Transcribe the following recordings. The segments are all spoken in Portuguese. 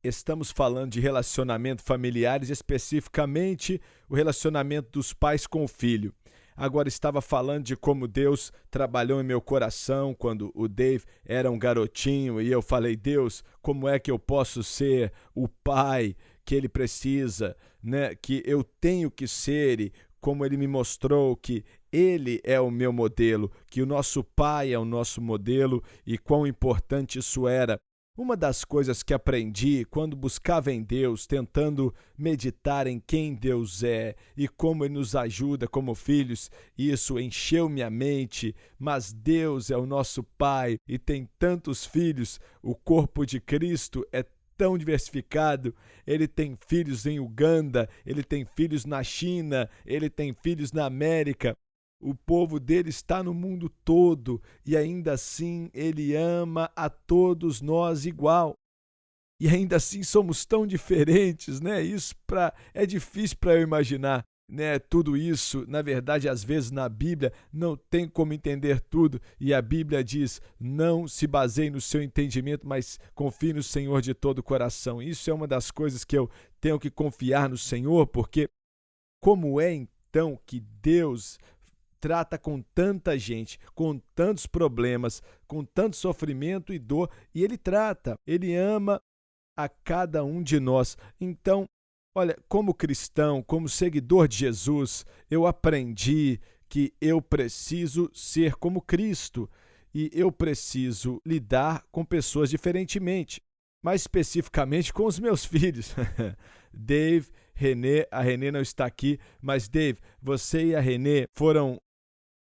estamos falando de relacionamento familiares, especificamente o relacionamento dos pais com o filho. Agora estava falando de como Deus trabalhou em meu coração quando o Dave era um garotinho e eu falei: Deus, como é que eu posso ser o pai que ele precisa, né? Que eu tenho que ser, e como ele me mostrou que ele é o meu modelo, que o nosso pai é o nosso modelo e quão importante isso era. Uma das coisas que aprendi quando buscava em Deus, tentando meditar em quem Deus é e como Ele nos ajuda como filhos, isso encheu minha mente. Mas Deus é o nosso Pai e tem tantos filhos. O corpo de Cristo é tão diversificado. Ele tem filhos em Uganda, ele tem filhos na China, ele tem filhos na América. O povo dele está no mundo todo e ainda assim ele ama a todos nós igual. E ainda assim somos tão diferentes, né? É difícil para eu imaginar, né? Tudo isso, na verdade, às vezes na Bíblia não tem como entender tudo. E a Bíblia diz: não se baseie no seu entendimento, mas confie no Senhor de todo o coração. Isso é uma das coisas que eu tenho que confiar no Senhor, porque como é então que Deus trata com tanta gente, com tantos problemas, com tanto sofrimento e dor, e ele ama a cada um de nós. Então, olha, como cristão, como seguidor de Jesus, eu aprendi que eu preciso ser como Cristo e eu preciso lidar com pessoas diferentemente, mais especificamente com os meus filhos. Dave, Renê, a Renê não está aqui, mas Dave, você e a Renê foram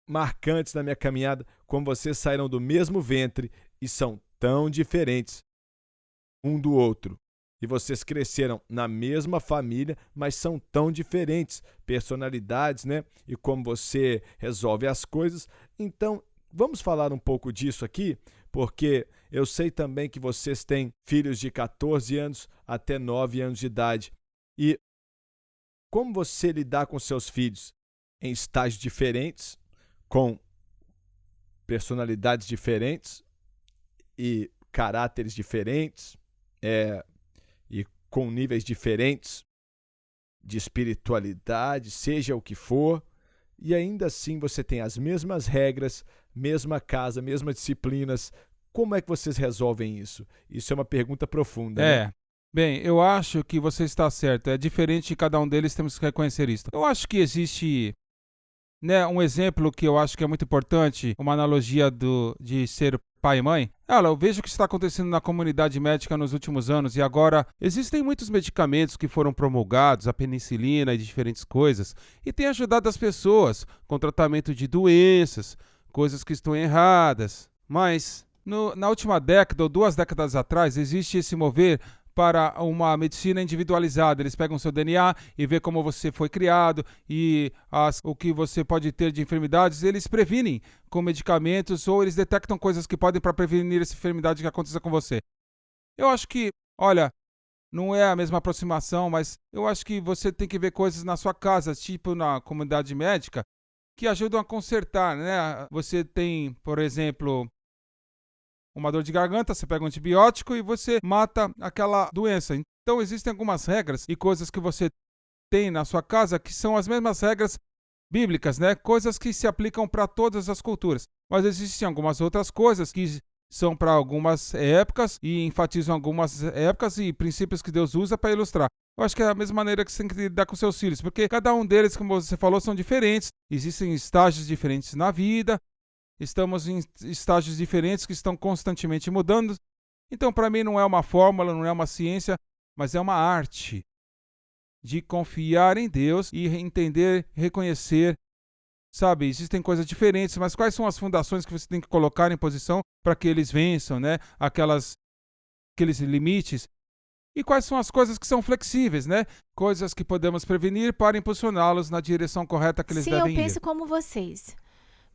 marcantes na minha caminhada, como vocês saíram do mesmo ventre e são tão diferentes um do outro. E vocês cresceram na mesma família, mas são tão diferentes, personalidades, né? E como você resolve as coisas. Então, vamos falar um pouco disso aqui, porque eu sei também que vocês têm filhos de 14 anos até 9 anos de idade. E como você lidar com seus filhos em estágios diferentes, com personalidades diferentes e caráteres diferentes, e com níveis diferentes de espiritualidade, seja o que for, e ainda assim você tem as mesmas regras, mesma casa, mesmas disciplinas. Como é que vocês resolvem isso? Isso é uma pergunta profunda, né? Bem, eu acho que você está certo. É diferente de cada um deles, temos que reconhecer isso. Eu acho que existe, né, um exemplo que eu acho que é muito importante, uma analogia de ser pai e mãe. Olha, eu vejo o que está acontecendo na comunidade médica nos últimos anos e agora existem muitos medicamentos que foram promulgados, a penicilina e diferentes coisas, e tem ajudado as pessoas com tratamento de doenças, coisas que estão erradas. Mas na última década ou 2 décadas atrás existe esse mover para uma medicina individualizada. Eles pegam seu DNA e vê como você foi criado e o que você pode ter de enfermidades. Eles previnem com medicamentos ou eles detectam coisas que podem para prevenir essa enfermidade que aconteça com você. Eu acho que, olha, não é a mesma aproximação, mas eu acho que você tem que ver coisas na sua casa, tipo na comunidade médica, que ajudam a consertar, né? Você tem, por exemplo, uma dor de garganta, você pega um antibiótico e você mata aquela doença. Então existem algumas regras e coisas que você tem na sua casa que são as mesmas regras bíblicas, né? Coisas que se aplicam para todas as culturas. Mas existem algumas outras coisas que são para algumas épocas e enfatizam algumas épocas e princípios que Deus usa para ilustrar. Eu acho que é a mesma maneira que você tem que lidar com seus filhos, porque cada um deles, como você falou, são diferentes. Existem estágios diferentes na vida. Estamos em estágios diferentes que estão constantemente mudando. Então, para mim, não é uma fórmula, não é uma ciência, mas é uma arte de confiar em Deus e entender, reconhecer. Sabe, existem coisas diferentes, mas quais são as fundações que você tem que colocar em posição para que eles vençam, né? Aqueles limites. E quais são as coisas que são flexíveis, né? Coisas que podemos prevenir para impulsioná-los na direção correta que eles Sim, eu devem ir. penso como vocês.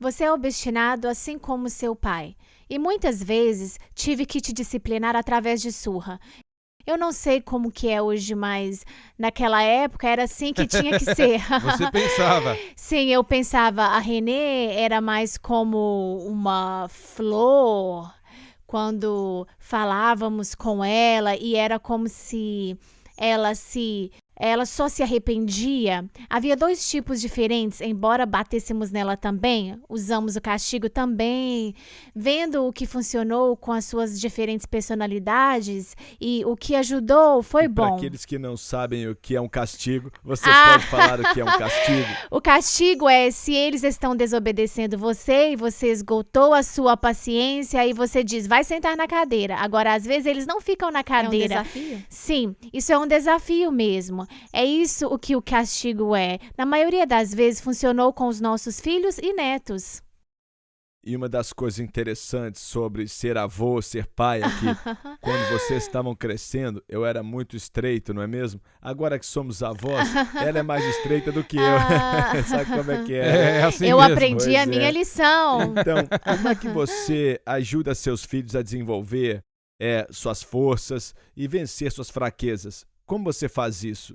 Você é obstinado assim como seu pai. E muitas vezes tive que te disciplinar através de surra. Eu não sei como que é hoje, mas naquela época era assim que tinha que ser. Você pensava. Sim, eu pensava, a Renê era mais como uma flor, quando falávamos com ela e era como se ela só se arrependia. Havia dois tipos diferentes, embora batêssemos nela também, usamos o castigo também, vendo o que funcionou com as suas diferentes personalidades e o que ajudou foi Para bom. aqueles que não sabem o que é um castigo, você pode falar o que é um castigo? O castigo é se eles estão desobedecendo você e você esgotou a sua paciência e você diz, vai sentar na cadeira. Agora, às vezes, eles não ficam na cadeira. É um desafio? Sim, isso é um desafio mesmo. É isso o que o castigo é. Na maioria das vezes, funcionou com os nossos filhos e netos. E uma das coisas interessantes sobre ser avô, ser pai aqui, quando vocês estavam crescendo, eu era muito estreito, não é mesmo? Agora que somos avós, ela é mais estreita do que eu. Sabe como é que é? É assim Eu mesmo. aprendi a Pois minha é. lição. Então, como é que você ajuda seus filhos a desenvolver suas forças e vencer suas fraquezas? Como você faz isso?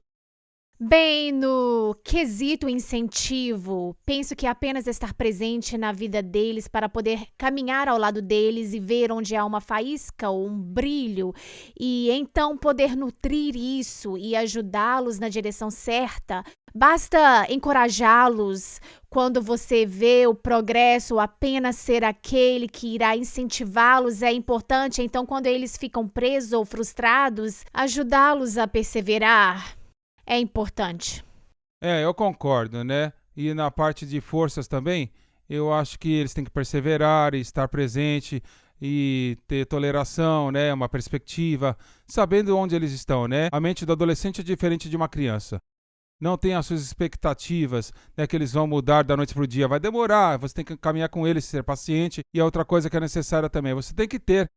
Bem, no quesito incentivo, penso que apenas estar presente na vida deles para poder caminhar ao lado deles e ver onde há uma faísca ou um brilho e então poder nutrir isso e ajudá-los na direção certa. Basta encorajá-los quando você vê o progresso apenas ser aquele que irá incentivá-los é importante. Então, quando eles ficam presos ou frustrados, ajudá-los a perseverar é importante. Eu concordo, né? E na parte de forças também, eu acho que eles têm que perseverar e estar presente e ter toleração, né? Uma perspectiva, sabendo onde eles estão, né? A mente do adolescente é diferente de uma criança. Não tem as suas expectativas, né, que eles vão mudar da noite para o dia. Vai demorar, você tem que caminhar com eles, ser paciente. E a outra coisa que é necessária também, você tem que ter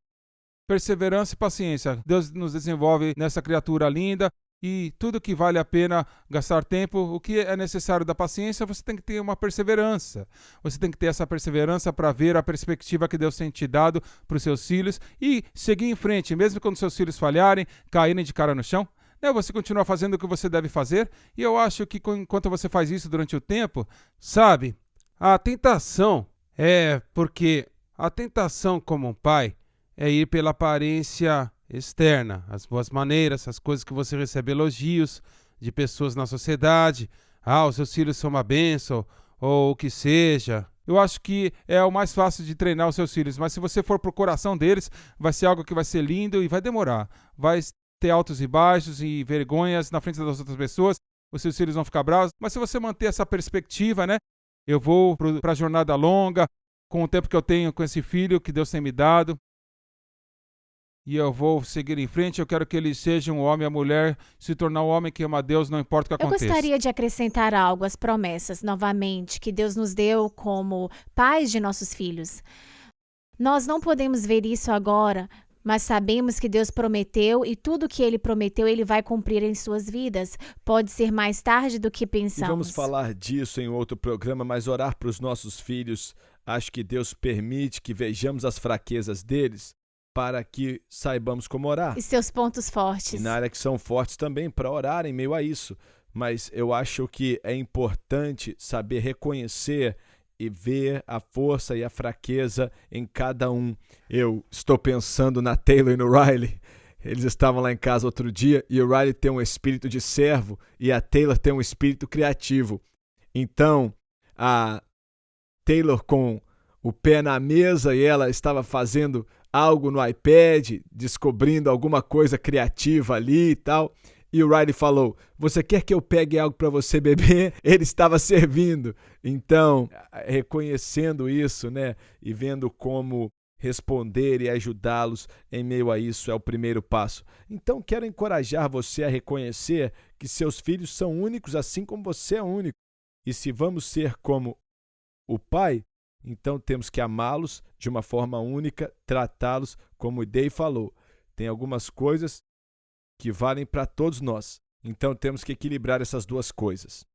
perseverança e paciência. Deus nos desenvolve nessa criatura linda. E tudo que vale a pena gastar tempo, o que é necessário da paciência, você tem que ter uma perseverança. Você tem que ter essa perseverança para ver a perspectiva que Deus tem te dado para os seus filhos e seguir em frente, mesmo quando seus filhos falharem, caírem de cara no chão. Né? Você continua fazendo o que você deve fazer. E eu acho que enquanto você faz isso durante o tempo, sabe, a tentação como um pai é ir pela aparência externa, as boas maneiras, as coisas que você recebe elogios de pessoas na sociedade. Os seus filhos são uma bênção, ou o que seja. Eu acho que é o mais fácil de treinar os seus filhos, mas se você for pro coração deles, vai ser algo que vai ser lindo e vai demorar. Vai ter altos e baixos e vergonhas na frente das outras pessoas, os seus filhos vão ficar bravos, mas se você manter essa perspectiva, né? Eu vou para a jornada longa, com o tempo que eu tenho com esse filho que Deus tem me dado, e eu vou seguir em frente. Eu quero que eles sejam um homem e a mulher, se tornar um homem que ama a Deus, não importa o que Eu aconteça. gostaria de acrescentar algo às promessas, novamente, que Deus nos deu como pais de nossos filhos. Nós não podemos ver isso agora, mas sabemos que Deus prometeu e tudo que Ele prometeu, Ele vai cumprir em suas vidas. Pode ser mais tarde do que E pensamos. vamos falar disso em outro programa, mas orar para os nossos filhos, acho que Deus permite que vejamos as fraquezas deles para que saibamos como orar. E seus pontos fortes. E na área que são fortes também, para orar em meio a isso. Mas eu acho que é importante saber reconhecer e ver a força e a fraqueza em cada um. Eu estou pensando na Taylor e no Riley. Eles estavam lá em casa outro dia e o Riley tem um espírito de servo e a Taylor tem um espírito criativo. Então, a Taylor com o pé na mesa e ela estava fazendo algo no iPad, descobrindo alguma coisa criativa ali e tal. E o Riley falou, você quer que eu pegue algo para você beber? Ele estava servindo. Então, reconhecendo isso, né, e vendo como responder e ajudá-los em meio a isso é o primeiro passo. Então, quero encorajar você a reconhecer que seus filhos são únicos assim como você é único. E se vamos ser como o pai, então temos que amá-los de uma forma única, tratá-los como o Dave falou. Tem algumas coisas que valem para todos nós. Então temos que equilibrar essas duas coisas.